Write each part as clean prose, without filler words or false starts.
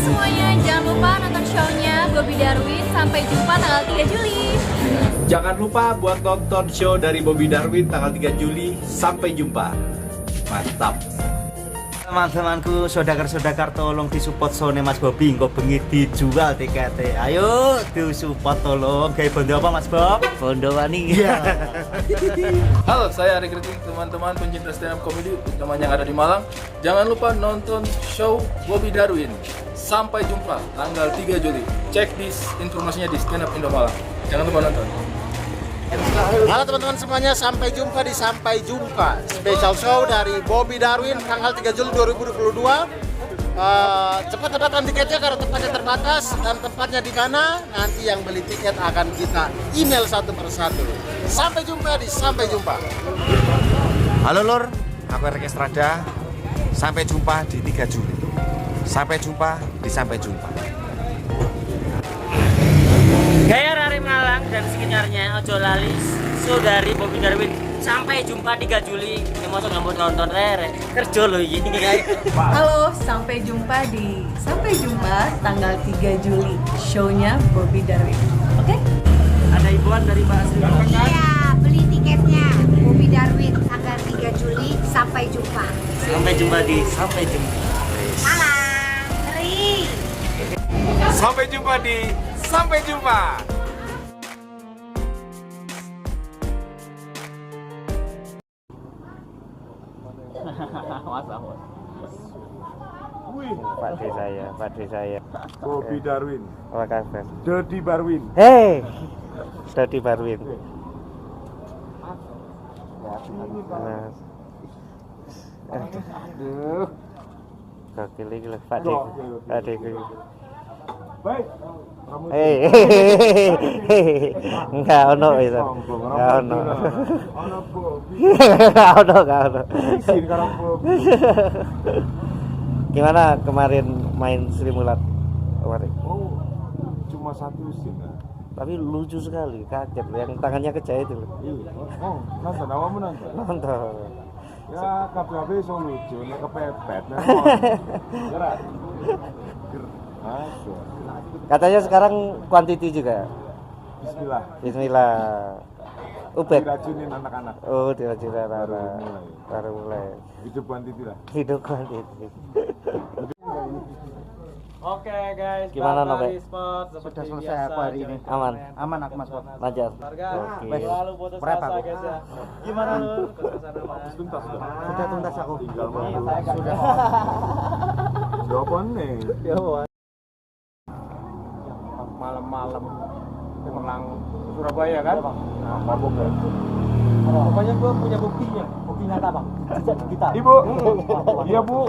semuanya, jangan lupa nonton show-nya Bobby Darwin. Sampai jumpa tanggal 3 Juli. Jangan lupa buat nonton show dari Bobby Darwin tanggal 3 Juli. Sampai jumpa. Mantap. Teman-temanku, saudagar-saudagar tolong disupport Sone Mas Bobby, engko bengi dijual tiketnya. Ayo disupport tolong. Kayak bondo apa Mas Bob? Bondo wani. Iya. Halo, saya Ari Kritik, teman-teman pencinta stand up comedy utamanya yang ada di Malang. Jangan lupa nonton show Bobby Darwin. Sampai jumpa tanggal 3 Juli. Cek informasinya di Stand Up Indo Malang. Jangan lupa nonton. Halo teman-teman semuanya, sampai jumpa di Sampai Jumpa special show dari Bobby Darwin tanggal 3 Juli 2022. Cepat dapatkan tiketnya karena tempatnya terbatas, dan tempatnya di mana nanti yang beli tiket akan kita email satu persatu. Sampai jumpa di Sampai Jumpa. Halo Lur, aku Erik Estrada. Sampai jumpa di 3 Juli. Sampai jumpa di Sampai Jumpa. Gaya Rari Malang dan sekitarnya, ojo lali saudari Bobby Darwin. Sampai jumpa 3 Juli. Yang mau ngambut nonton kerja loh ini guys. Halo, sampai jumpa di Sampai Jumpa tanggal 3 Juli. Show-nya Bobby Darwin. Oke? Ada ibuan dari Mbak Asri. Iya, beli tiketnya Bobby Darwin tanggal 3 Juli. Sampai jumpa. Sampai jumpa di Sampai Jumpa. Malang, Ri. Sampai jumpa di Sampai Jumpa. Pak D saya. Bobby Darwin. Apa kabar? Dodi Darwin. Hei, Dodi Darwin. Aduh. Gokil iki lho Pak D. Pak D iki. Baik. Hei, enggak ono itu. Enggak ono. Ono Bobby. Enggak ono. Isin karo Bobby. Gimana kemarin main Sri Mulat kemarin? Oh, cuma satu scene. Tapi lucu sekali, kaget yang tangannya kejahit itu. Iya. Oh, nonton awakmu nonton. Nonton. Ya, kabeh iso lucu, nek kepepet. Gerak. Masuk. Katanya sekarang quantity juga. Bismillah. Bismillah. Ubed. Diracunin anak-anak. Oh, diracunin anak-anak. mulai. Baru mulai. Hidup quantity lah. Hidup quantity. Oke guys, Gimana Nobe? Sudah selesai aku hari ini. Aman. Aman aku Mas Bob. Lancar. Oke. Oke. Selalu putus Berapa, asa Bu? guys ya. Gimana lu? Kesusahan apa? Tuntas sudah. Sudah tuntas aku. Tinggal Ini menunggu. saya gak Sudah. Jawaban nih. Malam-malam menang Surabaya kan? Nah, mabuk ya. Pokoknya gua punya buktinya. Bukti nyata bang. Jejak digital. Ibu. Iya, Bu.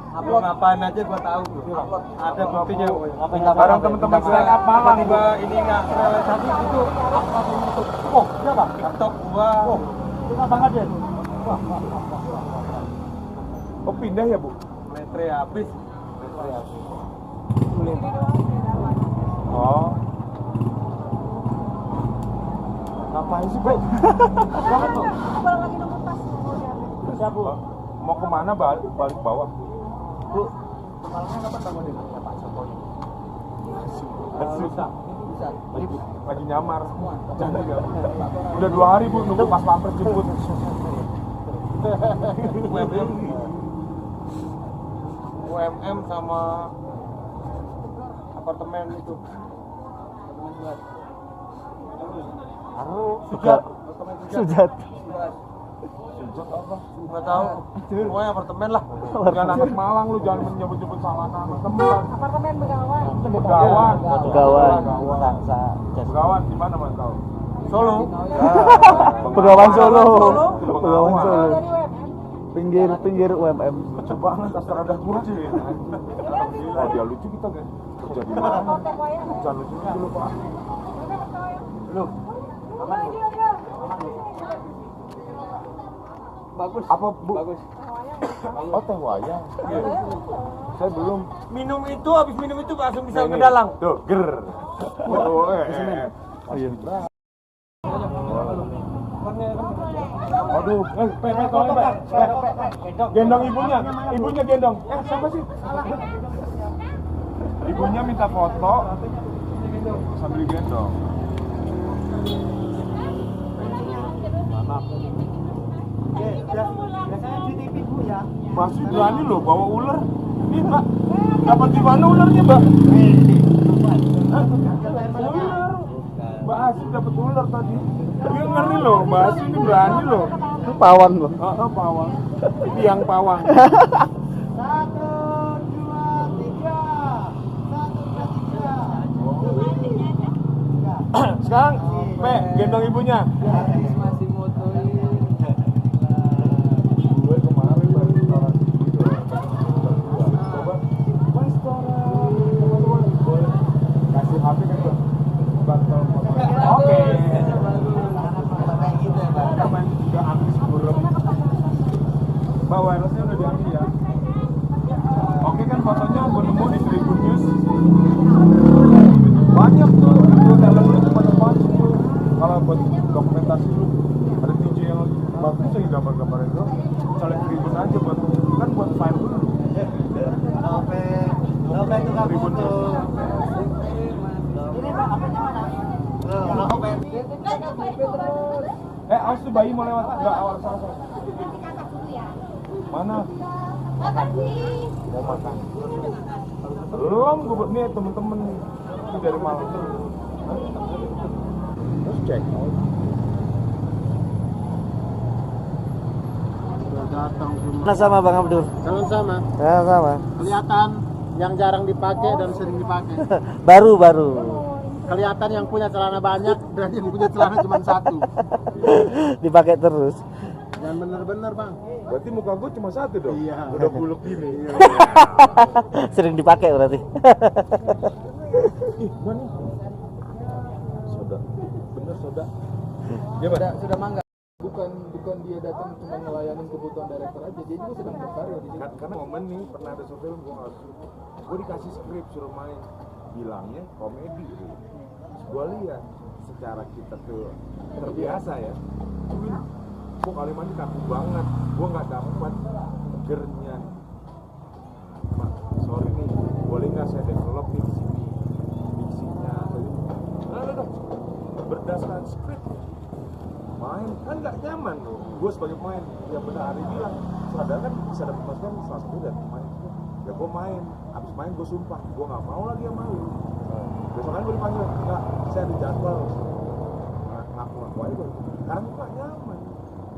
Upload ngapain aja gua tahu bro. Ada buktinya. Ngapain Barang teman-teman stand up Malang, tiba ini nggak realisasi itu apa itu? Oh, siapa? Laptop gua. Oh, itu abang ada. Oh, pindah ya, Bu? Metre habis. Oh. Ngapain sih, Bu? Siapa bu? Mau kemana? Balik bawah. Bu, kemalannya kapan kamu dengan Pak Jokowi? Bisa. Lagi nyamar. Jangan ya. Udah 2 hari, Bu, nunggu pas pampres jemput. UMM sama apartemen itu. Sujat. Sujat apa? Nggak tahu. Pokoknya apartemen lah. Jangan anak Malang lu, jangan menyebut-nyebut salah nama tempat. Apartemen Begawan. Begawan. Begawan. Begawan di mana, Mas tahu? Solo. Begawan Solo. Begawan Solo. Pinggir UMM. Lucu banget, Astrada gua sih. Oh, dia lucu kita kan. Kerja di mana? Jangan lucunya dulu, Pak. Lu. Bagus. Apa, Bu? Bagus. Oh, teh wayang. Saya belum. Minum itu, habis minum itu langsung bisa ke dalang. Tuh, ger. Oh, iya. Aduh, tolong, Pak. Gendong ibunya. Ibunya gendong. Siapa sih? ibunya minta foto sambil gendong. Biasanya di TV Bu ya. Masih berani loh bawa ular. Ini Mbak, dapat di mana ularnya Mbak? Ular. Mbak Asih dapat ular tadi. Dia ngeri loh, Mbak Asih ini berani loh. Pawang loh. Pawang. Tiang pawang. Sekarang, Pe, gendong ibunya. Gue kemarin baru restoran gitu. Coba, restoran. Boleh kasih HP kan Bang? Bantal foto. Oke. Udah habis buruk. Mbak, wirelessnya udah diambil ya. Oke kan fotonya gue nemu di Tribun News. Banyak tuh, gue dalam lu pada banget tuh. Kalau buat dokumentasi lu, ada DJ yang bagus lagi gambar-gambar itu. Colek Tribun aja buat, kan buat file dulu. Lope itu kamu Tribun tuh. News. Ini Pak, HP-nya mana? Lope. Awas tuh bayi mau lewat, enggak awal salah. Mana? Mau makan. Belum, gue buat nih temen-temen itu dari Malang. Terus cek. Nah sama Bang Abdul. Kalau sama, Ya sama. kelihatan yang jarang dipakai dan sering dipakai. Baru. Kelihatan yang punya celana banyak dan yang punya celana cuma satu. Dipakai terus. Dan bener-bener Bang. Berarti muka gue cuma satu dong? Iya. Udah buluk gini. Sering dipakai berarti. Ih, gua nih. Soda. Bener soda. Dia Sudah mangga. Bukan dia datang cuma ngelayanin kebutuhan director aja, dia juga sedang berkarya di sini. karena momen nih pernah ada suatu film gue dikasih skrip suruh main, bilangnya komedi gitu. Gue lihat secara kita tuh terbiasa ya, kok kalimatnya kaku banget, gue nggak dapat gernya. Pak, sorry nih, boleh nggak saya develop nih di sini diksinya? Nah, berdasarkan skrip main kan nggak nyaman loh. Gue sebagai pemain, ya benar Ari bilang saudara kan bisa dapat masukan salah satu dari pemain. Ya gue main, abis main gue sumpah gue nggak mau lagi yang main. Besokan gue dipanggil, enggak, saya ada jadwal. Ngaku-ngaku aja gue, karena gue nggak nyaman.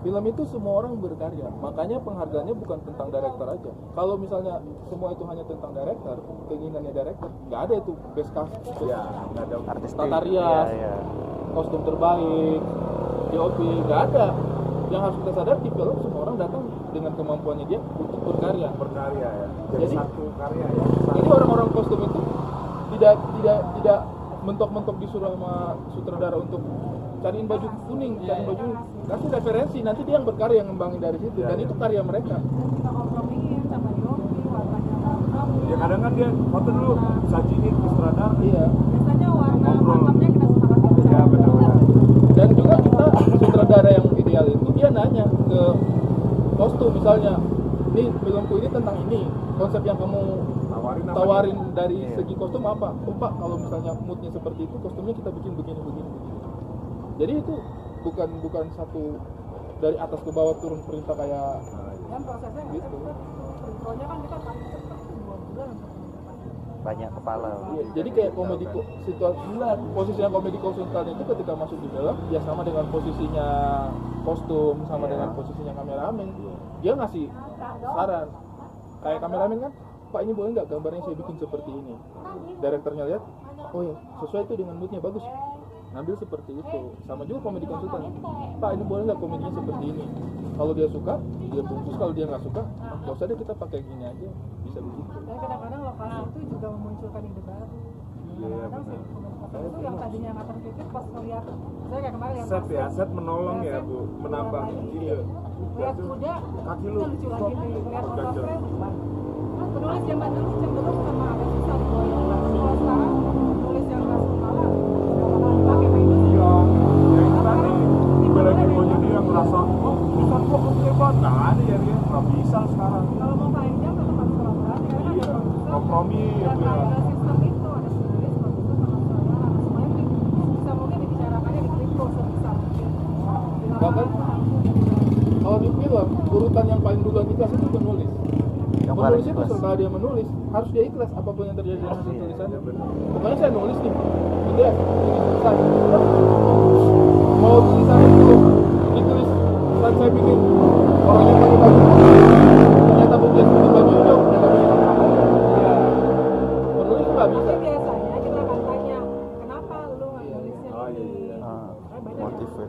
Film itu semua orang berkarya, makanya penghargaannya bukan tentang director aja. Kalau misalnya semua itu hanya tentang director, keinginannya director, nggak ada itu best cast, Ya, nggak ada artis tata rias, kostum terbaik, DOP, nggak ada. Yang harus kita sadar di film semua orang datang dengan kemampuannya dia untuk berkarya. berkarya ya. Jadi satu karya ya. Jadi orang-orang kostum itu tidak mentok-mentok disuruh sama sutradara untuk cariin baju kuning, cariin baju ini. Kasih referensi, nanti dia yang berkarya yang ngembangin dari situ, dan itu karya mereka. Ya kadang kan dia foto dulu, sajiin ke sutradara. Iya. Biasanya warna Ngobrol. makamnya kita sepakat. Ya benar-benar. Dan juga kita sutradara yang ideal itu dia nanya ke kostum misalnya, ini filmku ini tentang ini, konsep yang kamu tawarin dari segi kostum apa? Oh Pak, kalau misalnya moodnya seperti itu, kostumnya kita bikin begini. Jadi itu bukan satu dari atas ke bawah turun perintah kayak Dan prosesnya nggak gitu. intronya kan kita pakai cepat 2 bulan. Banyak kepala. Iya, jadi kayak komedi situasi posisinya komedi konsultan itu ketika masuk di film ya sama dengan posisinya kostum, sama dengan posisinya kameramen. Dia ngasih saran. Kayak kameramen kan, Pak ini boleh nggak gambarnya saya bikin seperti ini. Direkturnya lihat, oh ya sesuai itu dengan moodnya bagus. Ngambil seperti itu. Sama juga komedi konsultan. Pak ini boleh nggak komedinya seperti ini. Kalau dia suka, dia bungkus. Kalau dia nggak suka, nggak usah deh kita pakai gini aja. Bisa begitu. Dan kadang-kadang lokasi itu juga memunculkan ide baru. Kadang-kadang sih komedi itu yang tadinya nggak terpikir pas ngeliat, saya kayak kemarin yang Set ya, set menolong ya Bu, menambah ide. lihat kuda, Kaki kita lu. lucu lagi nih, lihat Ganjel. otopet, penulis yang nggak nulis cenderung sama agak susah digoyang. Kalau sekarang nulis yang nggak malah pakai main Iya, ya itu tadi ibaratnya gue jadi yang merasa oh bisa gue hebat, nggak ada ya dia nggak bisa sekarang. kalau mau panjang tetap harus kolaborasi karena kan Iya, ada produser kompromi ya dan Bu ya. ada sistem itu Bahkan kalau di film urutan yang paling duluan ikhlas itu penulis. Penulis itu setelah dia menulis harus dia ikhlas apapun yang terjadi dengan hasil tulisannya. Pokoknya saya nulis nih, gitu ya, tulisan. Mau tulisan itu ditulis saat saya bikin orangnya pakai baju, ternyata bukan baju itu, ya penulis itu nggak bisa. Tapi biasanya kita akan tanya, kenapa lu nggak nulisnya Oh, gini? iya. Banyak Motifnya.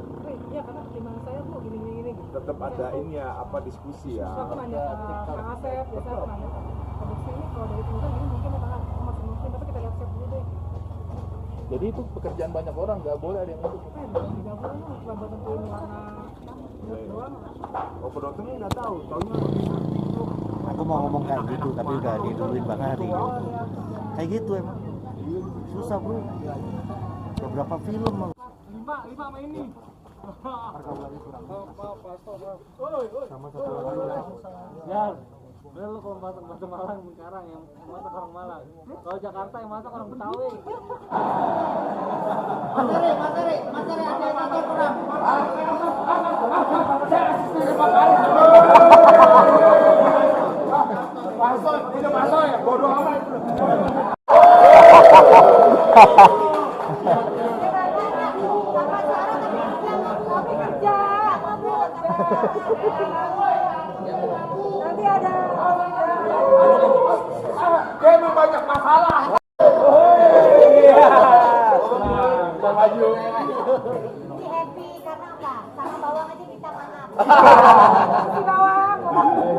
Iya, karena pertimbangan saya tuh gini. Tetap ada ini ya, apa diskusi ya. Terus aku nanya ke Kang Asep, biasanya aku nanya produksi ini kalau dari tulisan gini mungkin ya Kang, masih mungkin, tapi kita lihat dulu deh. Jadi itu pekerjaan banyak orang, nggak boleh ada yang itu. Tiga bulan lah, cuma buat tentuin warna mood doang. Oh, penontonnya nggak tahu, taunya Aku mau ngomong kayak gitu tapi udah diduluin Bang Hari. Kayak gitu emang. Susah bro. Beberapa film Bang. Lima sama ini. Ya, bener lu kalau masak Malang sekarang yang masak orang Malang. Kalau Jakarta yang masak orang Betawi. Mas Ari ada yang masak kurang. Nanti ada Ini happy karena apa? Sama bawang aja minta maaf. di bawah,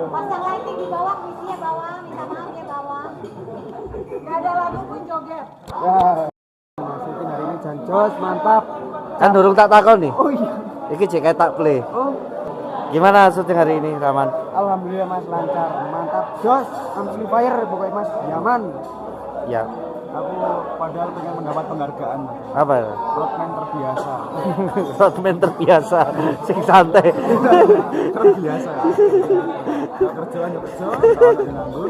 Pasang lighting di bawah, misinya bawang, minta maaf ya bawang. nggak ada lagu pun joget. Syuting hari ini jancos, mantap. Kan durung tak takon nih. Oh iya. Iki cek tak play. Oh, Gimana syuting hari ini, Rahman? alhamdulillah Mas lancar, mantap. Jos, amplifier pokoknya Mas, nyaman. Ya. Aku padahal pengen mendapat penghargaan. Apa? Roadman terbiasa. Roadman terbiasa, sing santai. Terbiasa. Kerjaan ya kerja, kalau ada nganggur.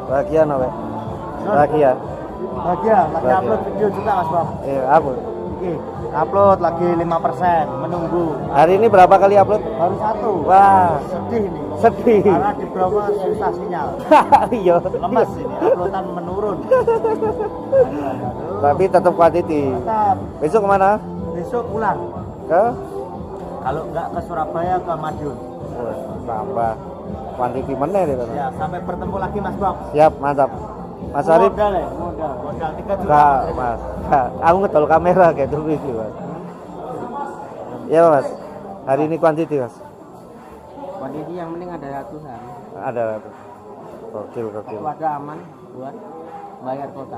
Bahagia no, Wek? Bahagia. Bahagia, lagi Bahagia. upload video juga Mas Bob. Apa? Oke, upload lagi 5%, menunggu. Hari ini berapa kali upload? Baru satu. Wah, Sedih nih. sedih. Karena di Bromo susah sinyal. Iya. Lemes ini, uploadan menurun. Tapi tetap quantity. Tetap, Besok kemana? besok pulang. Ke? Kalau nggak ke Surabaya, ke Madiun. Wah, tambah quantity meneh deh. Ya, sampai bertemu lagi Mas Bob. Siap, mantap. Mas Arif? Modal ya, modal 3 juta. Enggak, Mas. Enggak. Aku ngedol kamera kayak dulu itu, Mas. Iya, Mas. Hari ini quantity, Mas. Kondisi yang penting ada ratusan. Ada. Gokil. Keluarga aman buat bayar kota.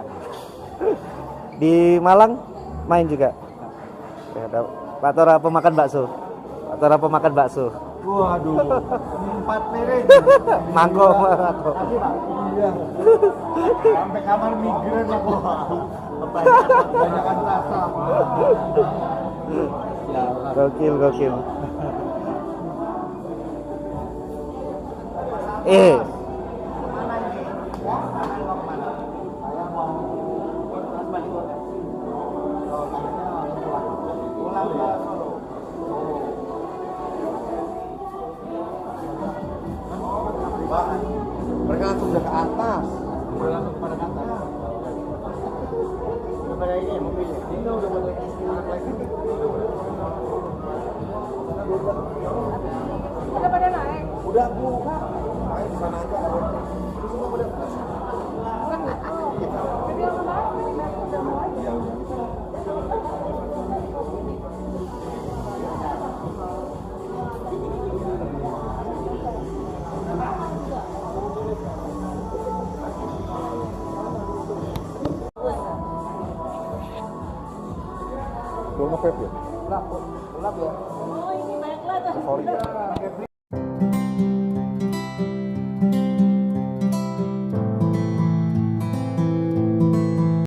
Di Malang main juga. Ya, ada Pak Tora pemakan bakso. Pak Tora pemakan bakso. Waduh, 4 piring. Mangkok. Tapi Pak, iya. Sampai kamar migran aku. Kebanyakan rasa. Gokil. Mereka langsung udah ke atas. Langsung pada kata. Kepada ini mobil. Ini udah boleh anak lagi. Udah pada naik. Udah Bu. Main di sana aja. Jadi yang kemarin kan naik udah mau aja. belum nge-vape ya? Gelap ya. Sorry ya.